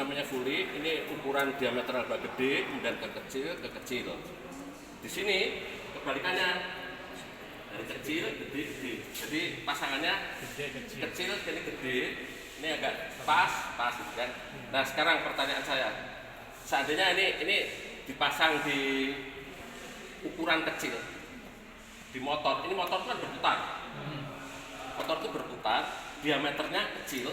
namanya fully. Ini ukuran diameter agak gede, kemudian ke kecil. Di sini kebalikannya, dari kecil gede. Jadi pasangannya kecil jadi gede. Ini agak pas gitu kan. Nah sekarang pertanyaan saya, seandainya ini dipasang di ukuran kecil di motor, ini motor kan berputar. Motor itu berputar, diameternya kecil.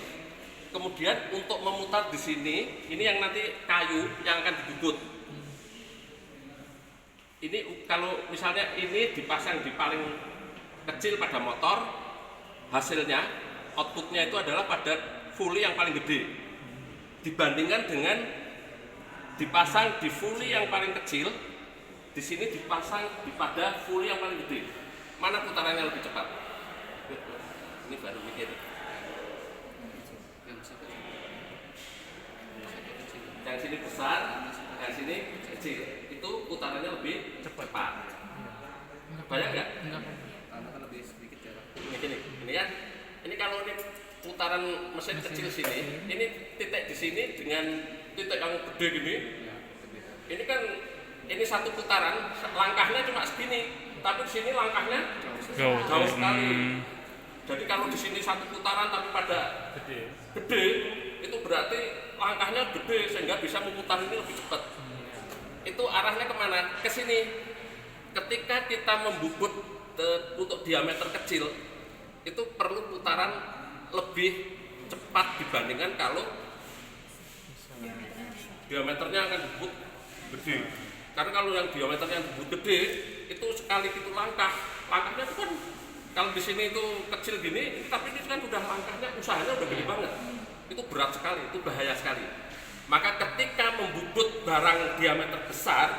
Kemudian untuk memutar di sini, ini yang nanti kayu yang akan dibubut. Ini kalau misalnya ini dipasang di paling kecil pada motor, hasilnya outputnya itu adalah pada fully yang paling gede. Dibandingkan dengan dipasang di fully yang paling kecil, di sini dipasang pada fully yang paling gede. Mana putarannya lebih cepat? Ini baru mikir. Yang sini besar, yang sini kecil. Itu putarannya lebih cepat. Banyak nggak? Karena kan lebih sedikit jarak. Ini kan, ini kalau ini putaran mesin kecil sini, ini titik di sini dengan titik yang gede gini. Ini kan, ini satu putaran, langkahnya cuma segini, tapi di sini langkahnya jauh sekali. Jadi kalau di sini satu putaran tapi pada gede, itu berarti langkahnya gede sehingga bisa memutar ini lebih cepat. Itu arahnya kemana? Ke sini. Ketika kita membubut untuk diameter kecil, itu perlu putaran lebih cepat dibandingkan kalau diameternya akan dibubut gede. Karena kalau yang diameternya dibubut gede, itu sekali itu langkahnya itu kan kalau di sini itu kecil gini, tapi ini kan udah langkahnya, usahanya udah gede banget. Itu berat sekali, itu bahaya sekali. Maka ketika membubut barang diameter besar,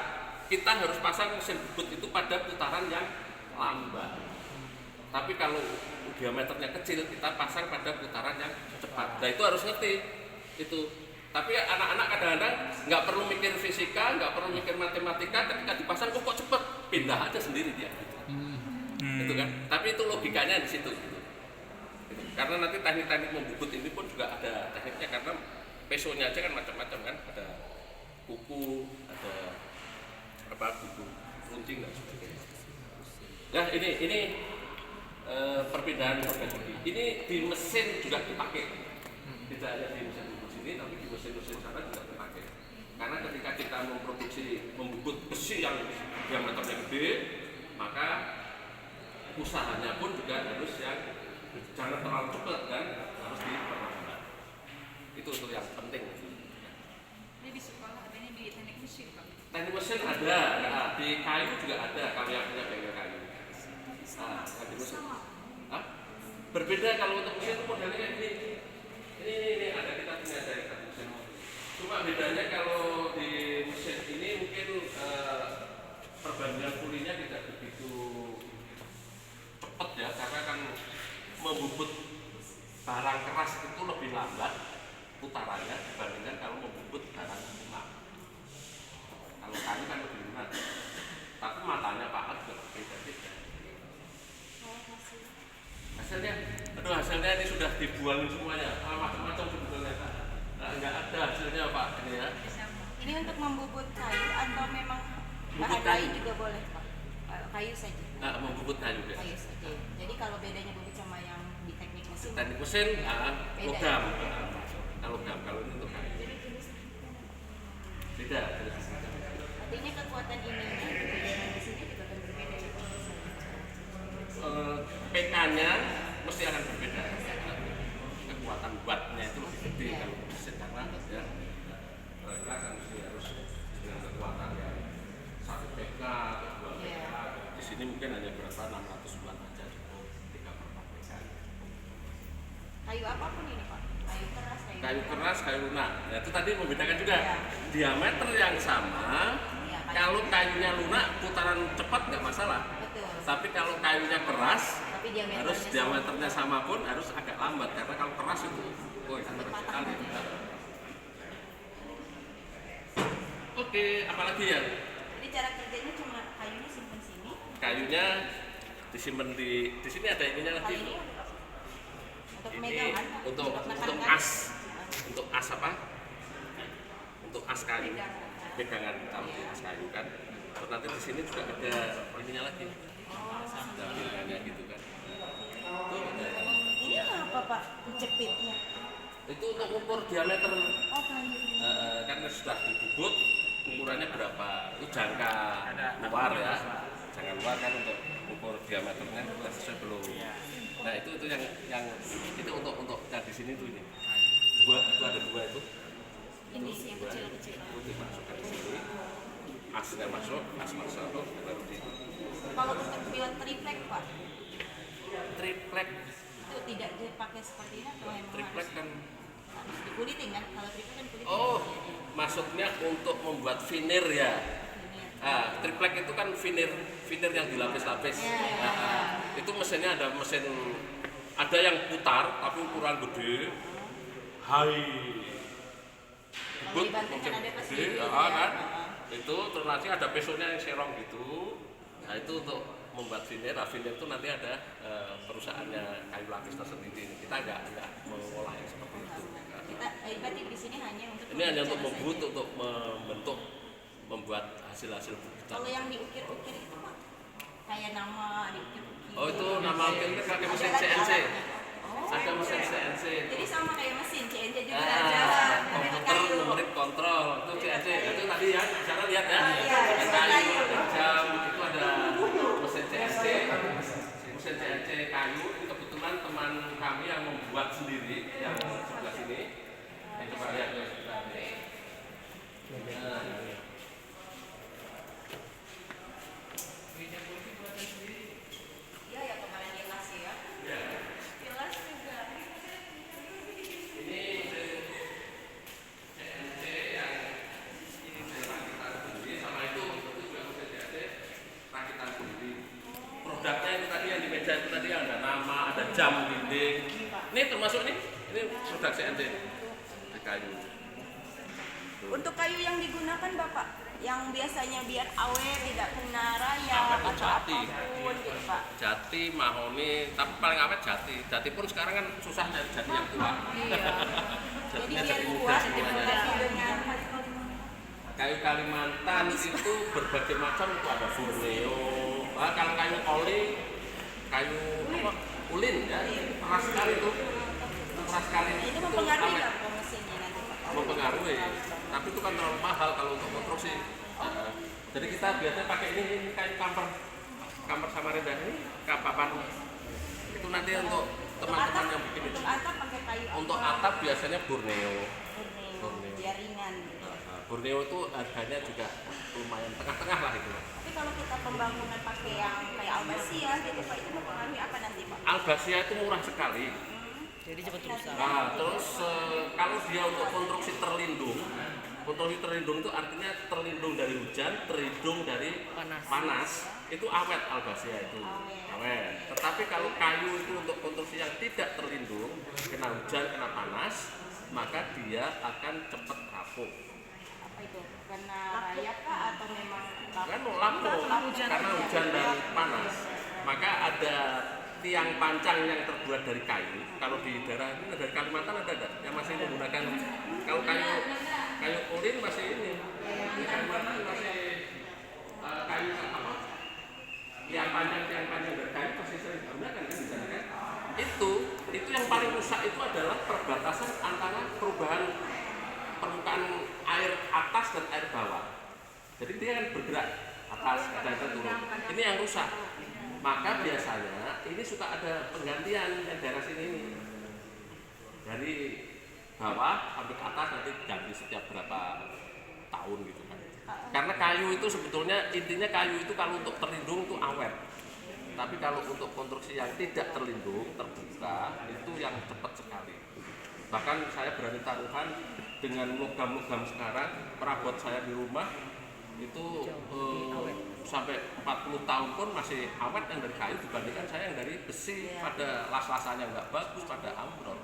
kita harus pasang mesin bubut itu pada putaran yang lambat. Tapi kalau diameternya kecil, kita pasang pada putaran yang cepat. Nah itu harus ngerti itu. Tapi anak-anak kadang-kadang nggak perlu mikir fisika, nggak perlu mikir matematika, ketika dipasang kok cepet, pindah aja sendiri dia. Itu kan. Tapi itu logikanya di situ. Gitu. Karena nanti teknik-teknik membubut ini pun juga ada tekniknya, karena pesonya aja kan macam-macam kan, ada kuku, ada kuku runcing dan sebagainya. Nah ini perpindahan teknologi. Ini di mesin juga dipakai, tidak hanya di mesin bubut sini, tapi di mesin-mesin sana juga dipakai. Karena ketika kita memproduksi membubut besi yang diameternya gede, maka usahanya pun juga harus yang jangan terlalu cepat kan, harus diperlambat. Itu yang penting. Ini di sekolah adanya di teknik mesin Pak. Teknik mesin ada, nah, di kayu juga ada kalau yang punya bengkel kayu. Nah, di mesin. Hah? Berbeda kalau untuk mesin itu modelnya kayak gini. Ini ada kita punya dari mesin. Cuma bedanya kalau di mesin ini mungkin perbandingan pulinya tidak begitu cepat ya, karena kan membubut barang keras itu lebih lambat putarannya dibandingkan kalau membubut barang lunak. Kalau kayu kan lebih lunak, tapi matanya pahat juga beda-beda. Hasilnya ini sudah dibuang semuanya, macam-macam sebetulnya. Nah, enggak ada hasilnya Pak ini ya. Ini untuk membubut kayu atau memang Bubut bahan kayu. lain juga boleh Pak? Kayu saja. Nah, membubut kayu ya. Kayu saja. Jadi kalau bedanya bubut sama yang di teknik mesin. Teknik mesin, Beda logam. ya? Logam, kalau ini untuk kayu. Beda. Artinya kekuatan ininya dengan di sini juga akan berbeda ya Pak? PK-nya mesti akan berbeda. Kekuatan wattnya itu lebih gede kalau mesin karena ya keras kan mesti harus dengan kekuatan yang 1 PK atau 2 PK. Di sini mungkin hanya berapa 600 watt aja cukup 3/4 PK. Kayu apapun ini Pak? Kayu keras, Kayu keras, kayu lunak. Nah, itu tadi membedakan juga Ya. diameter yang sama. Ya, Kalau kayunya lunak putaran cepat nggak masalah. betul. Tapi kalau kayunya keras Tapi diameternya harus diameternya sama pun harus agak lambat, karena kalau keras itu sangat sekali. Oke, apalagi ya? Jadi cara kerjanya cuma kayunya simpan sini. Kayunya disimpan di sini ada ininya Kali lagi. ini untuk Ini pemegangan Pak? untuk menekan untuk kan? as apa? pegangan kalau di atas kayu kan. Terus nanti di sini juga ada ininya lagi, ada piringannya gitu kan. Itu Ini apa Pak? Jepitnya? itu untuk ukur diameter Oh kayu. kan sudah dibubut ukurannya berapa, itu jangka luar ya, jangka luar kan untuk ukur diameternya sudah sesuai belum. Nah itu yang itu untuk yang di sini tuh ini dua, itu ada dua itu. Ini sih yang kecil-kecil. Itu dimasukkan di sini, asnya masuk, as masuk, baru di Kalau untuk pilot triplek Pak, triplek. itu tidak dipakai seperti ini atau memang Triplek harus, kan, harus dikulitin kan? Kalau triplek kan kulitin. oh maksudnya untuk membuat veneer ya. Ah, triplek itu kan veneer yang dilapis-lapis. Itu mesinnya ada mesin, ada yang putar tapi ukuran gede, Kalau di Banten kan ada pas gede, gitu, kan? Itu terus nanti ada pesonya yang serong gitu. Nah itu untuk membuat veneer. Nah, veneer itu nanti ada perusahaannya kayu lapis tersendiri. Kita nggak mengolah yang seperti itu. Kita berarti di sini hanya untuk Ini hanya untuk membuat membuat, saja. untuk membentuk, membuat hasil-hasil bukitan. Kalau yang diukir-ukir itu Pak, kayak nama diukir-ukir. Oh itu nama ukirnya pakai mesin Ada CNC. Oh, Ada mesin CNC. jadi sama kayak mesin CNC juga Ah, ada. Tapi komputer kayu. numerik kontrol itu CNC. Itu tadi ya, sana lihat ya. Iya, Ada mesin kayu, kayu. ada jam, itu ada mesin CNC. Mesin CNC kayu ini kebetulan teman kami yang membuat sendiri yang sebelah sini. Yang coba lihat ya. Iya ya kemarin dia kasih ya. Jelas juga. Ini mesin CNC yang ini rakitan sendiri, sama itu juga mesin CNC rakitan sendiri. Produknya itu tadi yang di meja itu tadi ada nama, ada jam dinding. Ini termasuk ini produk CNC di kayu. Untuk kayu yang digunakan Bapak, yang biasanya biar awet, tidak kena rayap Awet atau jati. apapun gitu Pak. Jati, mahoni, tapi paling awet jati. Jati pun sekarang kan susah nyari jati yang tua. Iya. Jadi Jatinya biar jati muda kuat semuanya. dengan Kayu Kalimantan itu berbagai macam, itu ada Borneo. Kalau kayu oli, kayu apa? Ulin ya, keras sekali itu. Keras sekali. itu mempengaruhi awet. nggak ke mesinnya nanti Pak? Mempengaruhi, tapi itu kan terlalu mahal kalau untuk konstruksi. Jadi kita biasanya pakai ini kayu kamper Samarinda ini kapapan. Itu nanti untuk teman-teman yang bikin itu. Untuk atap pakai kayu apa? Untuk atap biasanya Borneo. Borneo, biar ringan gitu. Borneo itu harganya juga lumayan tengah-tengah lah itu. Tapi kalau kita pembangunan pakai yang kayak albasia gitu Pak, itu mempengaruhi apa nanti Pak? Albasia itu murah sekali. Jadi cepat rusak. Nah, terus kalau dia untuk konstruksi terlindung itu artinya terlindung dari hujan, terlindung dari panas, itu awet albasia itu, awet. Tetapi kalau kayu itu untuk konstruksi yang tidak terlindung, kena hujan, kena panas, maka dia akan cepat rapuh. Apa itu? Karena rayap kah atau memang Kan lapuk karena hujan dan panas. Maka ada tiang pancang yang terbuat dari kayu. Kalau di daerah ini dari Kalimantan ada enggak yang masih menggunakan, kalau kayu ulin masih ini. Di Kalimantan masih kayu apa? Tiang pancang dari kayu masih sering digunakan kan di sana kan? Itu yang paling rusak itu adalah perbatasan antara perubahan permukaan air atas dan air bawah. Jadi dia kan bergerak atas, kadang-kadang turun. Ini yang rusak. Maka biasanya ini suka ada penggantian yang daerah sini ini. Dari bawah sampai ke atas nanti ganti setiap berapa tahun gitu kan. Karena kayu itu sebetulnya intinya kayu itu kalau untuk terlindung itu awet. Tapi kalau untuk konstruksi yang tidak terlindung, terbuka, itu yang cepat sekali. Bahkan saya berani taruhan dengan logam-logam sekarang, perabot saya di rumah itu sampai 40 tahun pun masih awet yang dari kayu dibandingkan saya yang dari besi, pada las-lasannya nggak bagus, pada ambrol.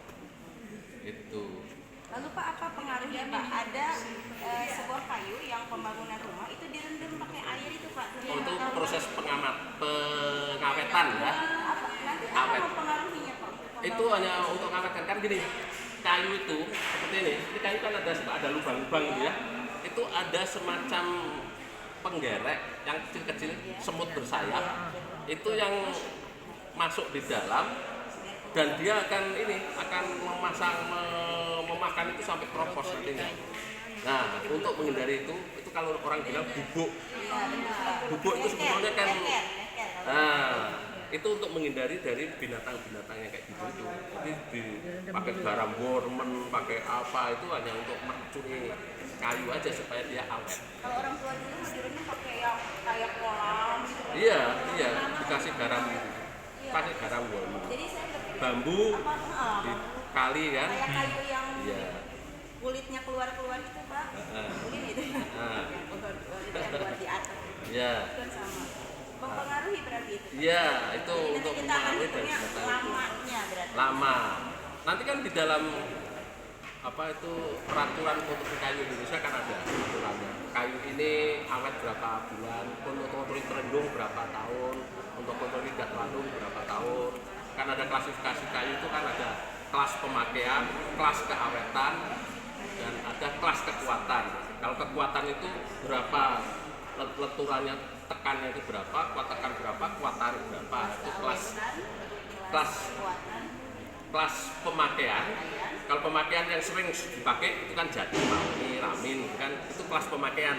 Itu. Lalu Pak, apa pengaruhnya Pak? Ada sebuah kayu yang pembangunan rumah itu direndam pakai air itu Pak. Untuk proses pengawetan ya. Apa nanti apa Awet. mempengaruhinya Pak? Itu hanya untuk ngawetkan kan gini. Kayu itu seperti ini kayu kan ada lubang-lubang gitu ya. itu ada semacam penggerek yang kecil-kecil, semut bersayap, itu yang masuk di dalam dan dia akan memakan itu sampai kropos nantinya. Nah, untuk menghindari itu kalau orang bilang bubuk. Bubuk itu sebetulnya kan, itu untuk menghindari dari binatang-binatang yang kayak gitu itu. Jadi pakai garam wormen, pakai apa itu hanya untuk meracuni kayu aja supaya dia awet. Kalau orang tua dulu tidurnya pakai yang kayak kolam gitu. Iya, dikasih garam gitu. Pakai garam wormen. Jadi saya berpikir Bambu di kali kan? kayak kayu yang Iya. kulitnya keluar gitu Pak. Mungkin itu ya. Itu yang buat di atas. Iya. Itu kan sama. Mempengaruhi berarti itu. Iya, itu Jadi untuk nanti kita akan mempengaruhi dari hitungnya binatang. lamanya berarti. Lama. Nanti kan di dalam peraturan konstruksi kayu Indonesia kan ada aturannya. Kayu ini awet berapa bulan, untuk konstruksi terendung berapa tahun, untuk konstruksi gat landung berapa tahun. Kan ada klasifikasi kayu itu kan ada kelas pemakaian, kelas keawetan, dan ada kelas kekuatan. Kalau kekuatan itu berapa leturannya, tekannya itu berapa, kuat tekan berapa, kuatan berapa. Itu kelas pemakaian. Kalau pemakaian yang sering dipakai itu kan jati, mahoni, ramin, kan itu kelas pemakaian.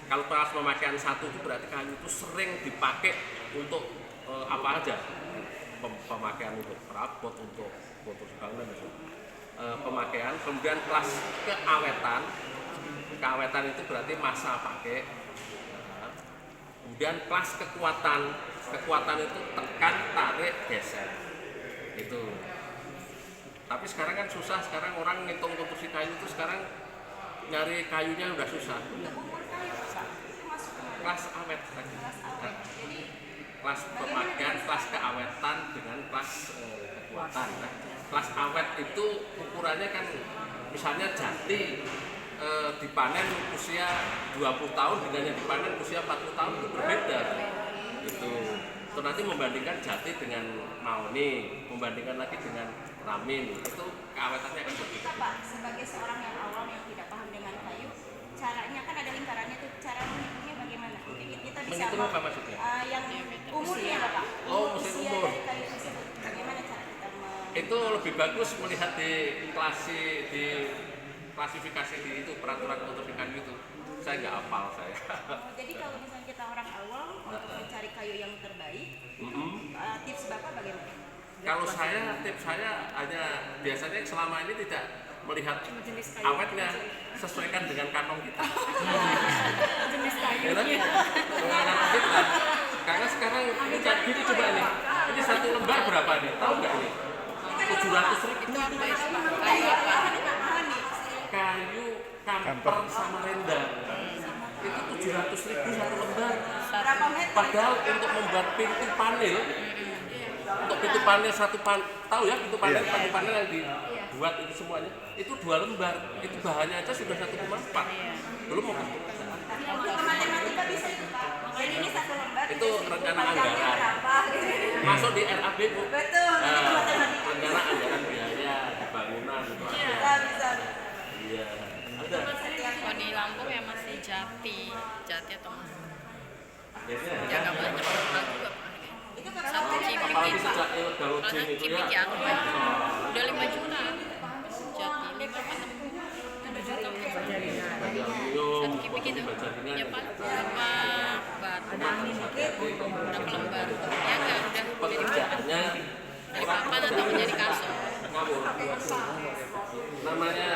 Kalau kelas pemakaian 1 itu berarti kayu itu sering dipakai untuk apa aja, pemakaian untuk perabot, untuk bangunan itu. Pemakaian. Kemudian kelas keawetan itu berarti masa pakai. Kemudian kelas kekuatan itu tekan, tarik, geser. Itu. Tapi sekarang kan susah, sekarang orang ngitung konstruksi kayu itu sekarang nyari kayunya udah susah. Untuk ukur kayu Pak, itu masuk ke mana? Kelas awet tadi. Kelas awet. Jadi Kelas pemakaian, kelas keawetan dengan kelas kekuatan. Nah, kelas awet itu ukurannya kan misalnya jati dipanen usia 20 tahun dengan yang dipanen usia 40 tahun itu berbeda. Gitu. Terus nanti membandingkan jati dengan mahoni, membandingkan lagi dengan ramin, itu keawetannya akan berbeda. kita Pak sebagai seorang yang awam yang tidak paham dengan kayu, caranya kan ada lingkarannya tuh, cara menghitungnya bagaimana? Mungkin kita bisa Menghitung apa maksudnya? yang umurnya Pak. Oh, mesin Usia umur. dari kayu tersebut. Bagaimana cara kita Itu lebih bagus melihat di klasifikasi di itu peraturan konstruksi kayu itu. Saya nggak hafal saya. jadi kalau misalnya kita orang awam untuk mencari kayu yang terbaik, tips Bapak bagaimana? Kalau tips saya hanya biasanya selama ini tidak melihat awetnya, sesuaikan dengan kantong kita. Jenis kayu. Ya kan? Dengan kantong kita. Karena sekarang ini gini coba ini. Ini 1 lembar berapa nih? Tahu nggak ini? 700.000. Itu apa ya? Kayu apa nih Pak? Kayu kamper sama rendang. Itu 700.000 1 lembar. Berapa meter? Padahal untuk membuat pintu panel, untuk pintu panel tahu ya pintu panel, yang dibuat itu semuanya, itu 2 lembar. Itu bahannya aja sudah 1,4. Belum mau Untuk matematika bisa itu Pak. Jadi ini 1 lembar. Itu rencana panjangnya anggaran. berapa? masuk di RAB Bu. Betul. Itu matematika. Rencana anggaran biaya di bangunan itu ada. Bisa. Iya, ada. Kalau di Lampung ya masih jati atau mas. Biasanya Ya nggak banyak orang juga. Itu Satu kalau cipik apalagi itu. sejak illegal Kalau gym itu cipik ya. ya, udah 5 juta. Jati 5 apa 7 juta. Baja aluminium, Satu kipik itu. baja ringan, Ya Pak, berapa batu? Berapa lembar? Ya nggak udah jadi pekerjaannya dari papan atau menjadi kasur. ngawur. Namanya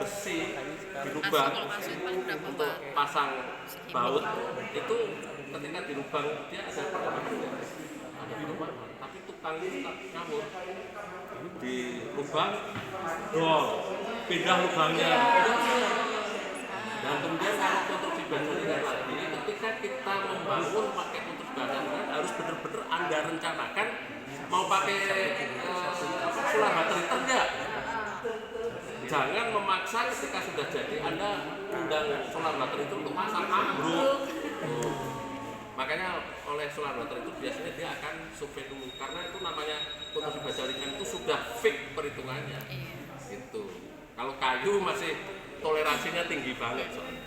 besi Kasur dirubah kalau kasur paling berapa untuk batu? pasang baut itu ketika dilubang dia ada perkembangannya, ada perkembangan. Tapi tukang itu tak ngawur, di lubang dol, pindah lubangnya, dan kemudian kalau konstruksi bangunan lagi, ketika kita membangun pakai konstruksi bangunan harus benar-benar Anda rencanakan mau pakai solar baterai enggak. Jangan memaksa ketika sudah jadi Anda undang solar baterai itu untuk pasang ambruk. Makanya oleh solar baterai itu biasanya dia akan survei dulu karena itu namanya konstruksi baja ringan itu sudah fix perhitungannya. Gitu. Kalau kayu masih toleransinya tinggi banget soalnya.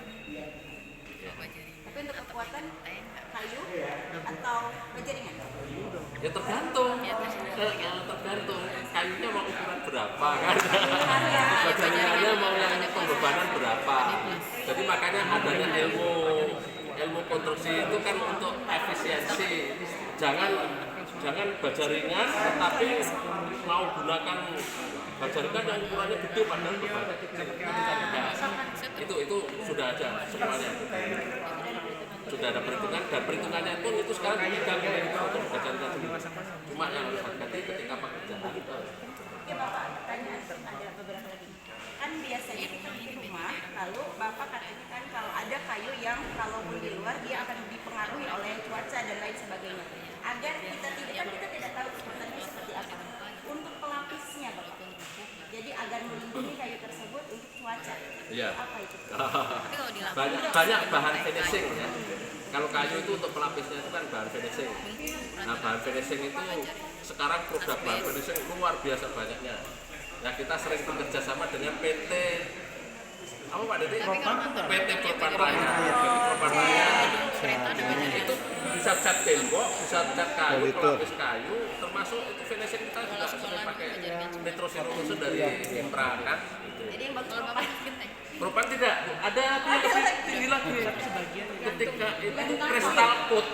Tapi untuk kekuatan kayu atau bajaringan? Ya tergantung. Tergantung kayunya mau ukuran berapa kan. Bajaringannya mau yang pembebanan berapa. Jadi makanya adanya ilmu konstruksi itu kan untuk efisiensi. Jangan bajaringan tetapi mau gunakan bajaringan yang ukurannya gede padahal bebannya kecil. Itu sudah ada semuanya. Sudah ada perhitungan dan perhitungannya pun itu sekarang dipegang oleh untuk bajaringan sendiri. Cuma yang hati-hati ketika pekerjaan. Ya Bapak, pertanyaan ada beberapa lagi. Kan biasanya kita di rumah, lalu Bapak katanya kan kalau ada kayu yang kalaupun di luar dia akan dipengaruhi oleh cuaca dan lain sebagainya. Agar kita tidak tahu kesulitannya seperti apa. Untuk pelapisnya Bapak. Jadi agar melindungi kayu tersebut untuk cuaca. Iya. Apa itu? Banyak bahan finishing ya. Kalau kayu itu untuk pelapisnya itu kan bahan finishing. Nah bahan finishing itu sekarang produk bahan finishing luar biasa banyaknya. Nah kita sering bekerja sama dengan PT apa Pak Dede? PT Propan Raya. Propan Raya itu bisa cat tembok, bisa cat kayu, pelapis kayu, termasuk itu finishing kita juga sering pakai nitrosilose dari Impra kan. Jadi yang bagus Propan. Propan tidak, ada tinggi lagi. Ketika itu kristal coat,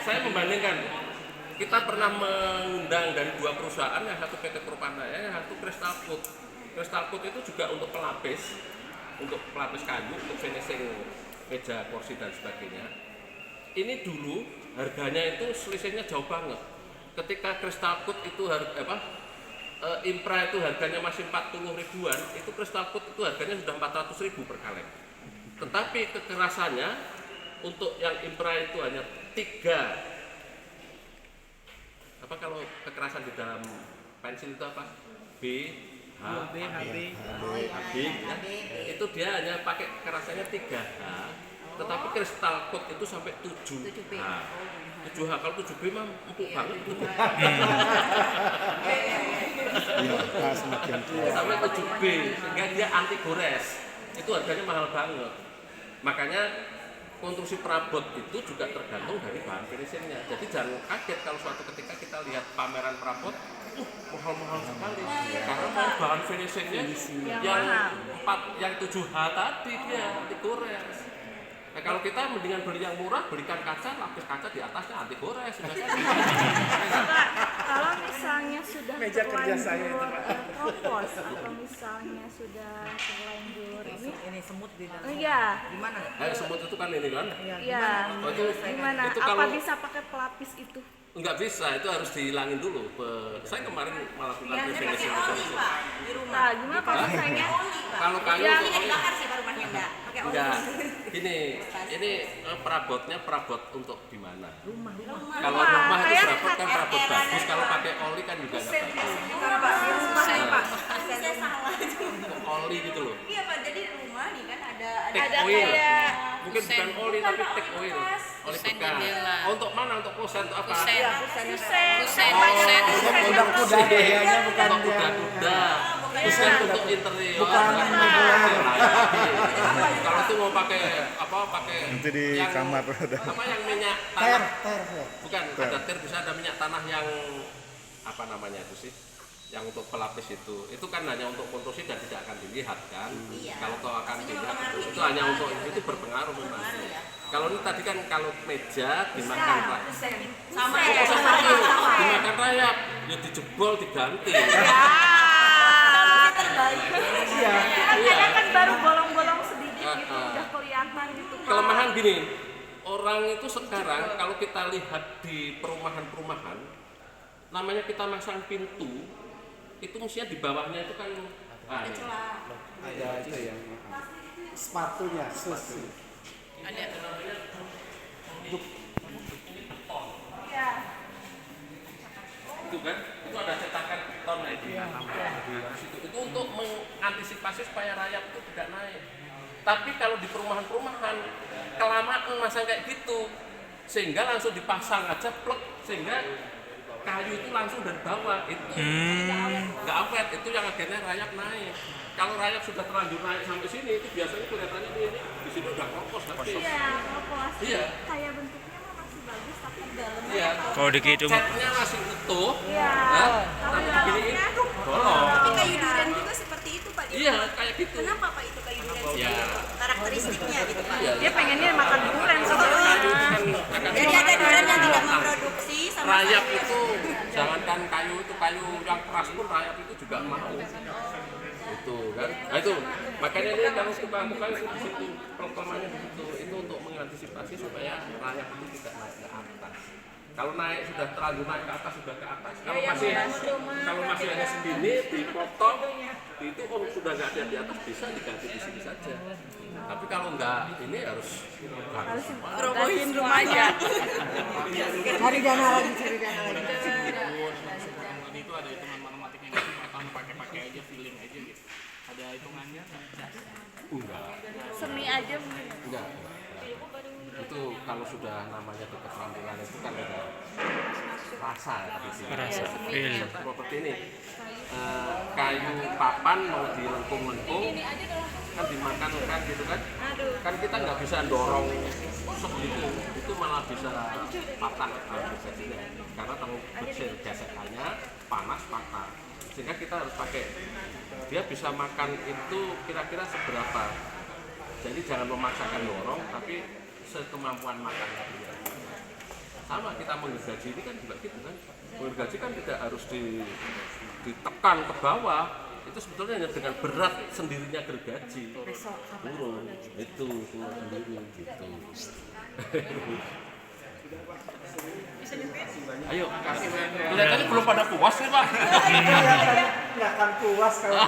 saya membandingkan. Kita pernah mengundang dari dua perusahaan, yang satu PT Propan Raya, yang satu kristal coat. Kristal coat itu juga untuk pelapis kayu, untuk finishing meja, kursi dan sebagainya. Ini dulu harganya itu selisihnya jauh banget. Ketika kristal coat itu Impra itu harganya masih 40 ribuan, itu kristal coat itu harganya sudah 400 ribu per kaleng. Tetapi kekerasannya untuk yang Impra itu hanya 3. Apa kalau kekerasan di dalam pensil itu apa? HB. Itu dia hanya pakai kekerasannya 3H. Tetapi kristal coat itu sampai 7H. 7H kalau 7B mah empuk banget. Sampai 7B sehingga dia anti gores. Itu harganya mahal banget. Makanya konstruksi perabot itu juga tergantung dari bahan finishingnya. Jadi jangan kaget kalau suatu ketika kita lihat pameran perabot, mahal-mahal sekali. Karena bahan finishingnya yang 7H tadi dia anti gores. Nah, kalau kita mendingan beli yang murah, belikan kaca, lapis kaca di atasnya anti gores. Sudah kan? Kalau misalnya sudah terlanjur propos atau misalnya sudah terlanjur ini semut di dalam. iya, Gimana? Semut itu kan ini kan? iya, Oh, itu gimana? itu Apa kalau- bisa pakai pelapis itu? Enggak bisa, itu harus dihilangin dulu. Saya kemarin melakukan Biasanya pakai finishing. oli Pak di rumah. Nah, gimana kalau misalnya Kalau kayu Yang itu Ini dibakar sih Pak rumahnya enggak? Pakai oli. enggak. Ini perabotnya perabot untuk di mana? Rumah. Kalau rumah itu Kayak perabot kan perabot era bagus. Kalau pakai oli kan juga enggak bagus. Bukan Pak, di rumah nih Pak. Saya salah. Oli gitu loh. Iya Pak, jadi di rumah nih kan ada Take oil. kayak Mungkin bukan oli tapi take oil. Oli Kusen bekas. jendela. Oh, untuk mana? Untuk kusen untuk apa? Kusen. kusen. Kuda kayaknya bukan Untuk yang kuda-kuda. Kusen untuk interior. Bukan meuleum. Kalau itu mau pakai apa? Pakai Nanti di yang- kamar Apa yang minyak ter tanah? Bukan, ada tir, bisa ada minyak tanah yang apa namanya itu sih? Yang untuk pelapis itu kan hanya untuk konstruksi dan tidak akan dilihat kan. Iya. Kalau kau akan Maksudnya dilihat mempengaruhi itu hanya tinggal untuk gitu itu kan. berpengaruh memang. Berpengaruh ya. Kalau ini tadi kan kalau meja dimakan Pak. Sama Oh, ya. sama itu dimakan rayap, ya dijebol diganti. Terbalik. Kadang kan baru bolong-bolong sedikit gitu udah kelihatan gitu. Pak. Kelemahan gini, orang itu sekarang kalau kita lihat di perumahan-perumahan, namanya kita masang pintu, itu mestinya di bawahnya itu kan ini. ada itu yang sepatunya susu. Iya. Itu kan, itu ada cetakan beton nah itu. Itu untuk mengantisipasi supaya rayap itu tidak naik. Tapi kalau di perumahan-perumahan kelamaan masang kayak gitu, sehingga langsung dipasang aja plek, sehingga kayu itu langsung dari bawah itu nggak awet, itu yang akhirnya rayap naik. Kalau rayap sudah terlanjur naik sampai sini itu biasanya kelihatannya ini di sini udah kopos habis. Iya, kopos. Iya. Kayak bentuknya mah masih bagus tapi dalamnya Iya. Kalau dihitung Catnya masih utuh. Iya. Nah, Tapi tapi dalamnya begini bolong. Tapi kayu durian juga seperti itu Pak. Iya, kayak gitu. Kenapa Pak itu kayu durian? Iya. Karakteristiknya gitu Pak. Iya. dia pengennya makan durian Kayu soalnya. kan akan Jadi ada durian yang tidak memproduksi sama rayap kayu. itu, jangankan kayu itu, kayu yang keras pun rayap itu juga mau. Itu kan, nah itu makanya ini kalau kita bukan di situ kelemahannya di situ, itu untuk mengantisipasi supaya rayap itu tidak naik ke atas. Kalau naik sudah terlalu naik ke atas sudah ke atas. Kalau masih hanya segini dipotong, itu sudah nggak ada di atas bisa diganti di sini saja. Tapi kalau nggak ini harus Robohin rumahnya. Cari dana lagi, cari dana lagi. itu ada hitungan matematiknya gitu, atau pakai aja feeling aja gitu. Ada hitungannya nggak? enggak. Seni aja mungkin. Enggak. Itu kalau sudah namanya di keterampilan itu kan ada rasa di sini. Rasa, feel. Seperti ini. Kayu papan mau dilengkung-lengkung kan dimakan kan gitu kan. Kan kita nggak bisa dorong segitu, itu malah bisa patah bisa juga. Karena terlalu kecil gesekannya, panas patah. Sehingga kita harus pakai, dia bisa makan itu kira-kira seberapa. Jadi jangan memaksakan dorong, tapi sekemampuan makannya dia. Sama kita menggergaji ini kan juga gitu kan. Menggergaji kan tidak harus ditekan ke bawah. Itu sebetulnya hanya dengan berat sendirinya gergaji. Turun, itu sendiri gitu. Ayo, kasih. Kelihatannya belum pada puas nih Pak. Nggak akan puas kalau